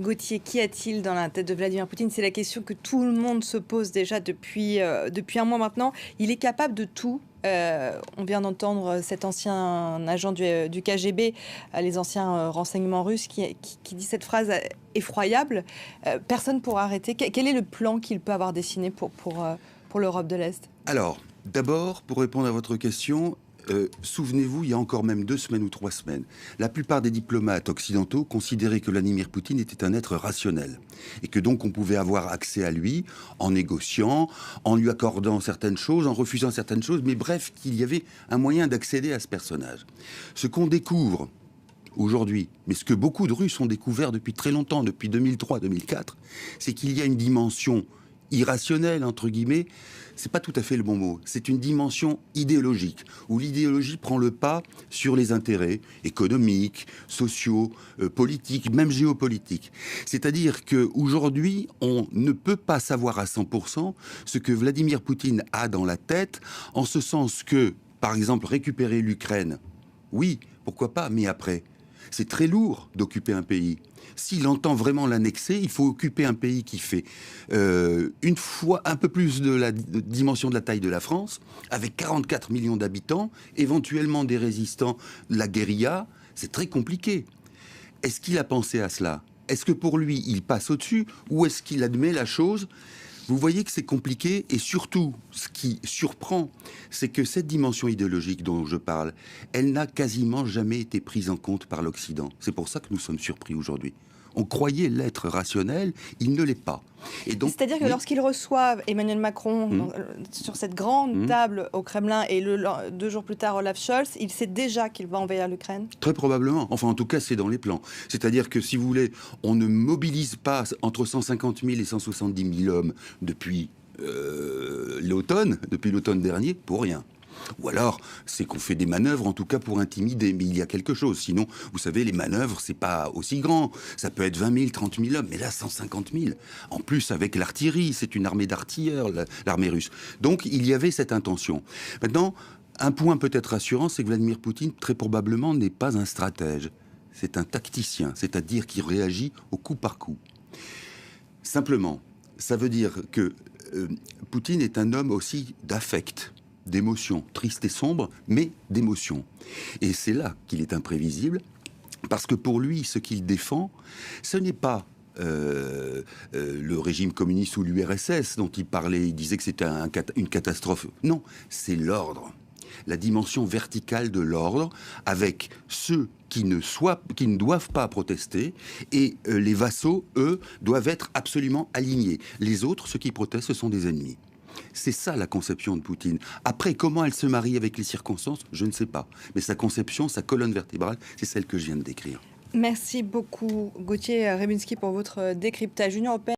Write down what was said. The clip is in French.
Gauthier, qu'y a-t-il dans la tête de Vladimir Poutine? C'est la question que tout le monde se pose déjà depuis un mois maintenant. Il est capable de tout. On vient d'entendre cet ancien agent du KGB, les anciens renseignements russes, qui dit cette phrase effroyable. Personne ne pourra arrêter. Quel est le plan qu'il peut avoir dessiné pour l'Europe de l'Est? Alors, d'abord, pour répondre à votre question, souvenez-vous, il y a encore même 2 semaines ou 3 semaines, la plupart des diplomates occidentaux considéraient que Vladimir Poutine était un être rationnel et que donc on pouvait avoir accès à lui en négociant, en lui accordant certaines choses, en refusant certaines choses, mais bref, qu'il y avait un moyen d'accéder à ce personnage. Ce qu'on découvre aujourd'hui, mais ce que beaucoup de Russes ont découvert depuis très longtemps, depuis 2003-2004, c'est qu'il y a une dimension irrationnelle, entre guillemets, c'est pas tout à fait le bon mot. C'est une dimension idéologique, où l'idéologie prend le pas sur les intérêts économiques, sociaux, politiques, même géopolitiques. C'est-à-dire qu'aujourd'hui, on ne peut pas savoir à 100% ce que Vladimir Poutine a dans la tête, en ce sens que, par exemple, récupérer l'Ukraine, oui, pourquoi pas, mais après, c'est très lourd d'occuper un pays. S'il entend vraiment l'annexer, il faut occuper un pays qui fait une fois un peu plus de la dimension de la taille de la France, avec 44 millions d'habitants, éventuellement des résistants, la guérilla. C'est très compliqué. Est-ce qu'il a pensé à cela? Est-ce que pour lui, il passe au-dessus? Ou est-ce qu'il admet la chose? Vous voyez que c'est compliqué, et surtout, ce qui surprend, c'est que cette dimension idéologique dont je parle, elle n'a quasiment jamais été prise en compte par l'Occident. C'est pour ça que nous sommes surpris aujourd'hui. On croyait l'être rationnel, il ne l'est pas. C'est-à-dire que lorsqu'il reçoit Emmanuel Macron sur cette grande table au Kremlin et 2 jours plus tard Olaf Scholz, il sait déjà qu'il va envahir l'Ukraine? Très probablement. Enfin, en tout cas, c'est dans les plans. C'est-à-dire que, si vous voulez, on ne mobilise pas entre 150 000 et 170 000 hommes depuis l'automne dernier, pour rien. Ou alors, c'est qu'on fait des manœuvres, en tout cas pour intimider. Mais il y a quelque chose. Sinon, vous savez, les manœuvres, c'est pas aussi grand. Ça peut être 20 000, 30 000 hommes, mais là, 150 000. En plus, avec l'artillerie, c'est une armée d'artilleurs, l'armée russe. Donc, il y avait cette intention. Maintenant, un point peut-être rassurant, c'est que Vladimir Poutine, très probablement, n'est pas un stratège. C'est un tacticien, c'est-à-dire qu'il réagit au coup par coup. Simplement, ça veut dire que Poutine est un homme aussi d'affect, d'émotions, tristes et sombres, mais d'émotions. Et c'est là qu'il est imprévisible, parce que pour lui, ce qu'il défend, ce n'est pas le régime communiste ou l'URSS dont il parlait, il disait que c'était une catastrophe. Non, c'est l'ordre. La dimension verticale de l'ordre, avec ceux qui ne doivent pas protester, et les vassaux, eux, doivent être absolument alignés. Les autres, ceux qui protestent, ce sont des ennemis. C'est ça la conception de Poutine. Après, comment elle se marie avec les circonstances, je ne sais pas. Mais sa conception, sa colonne vertébrale, c'est celle que je viens de décrire. Merci beaucoup, Gauthier Rebinski, pour votre décryptage. L'Union européenne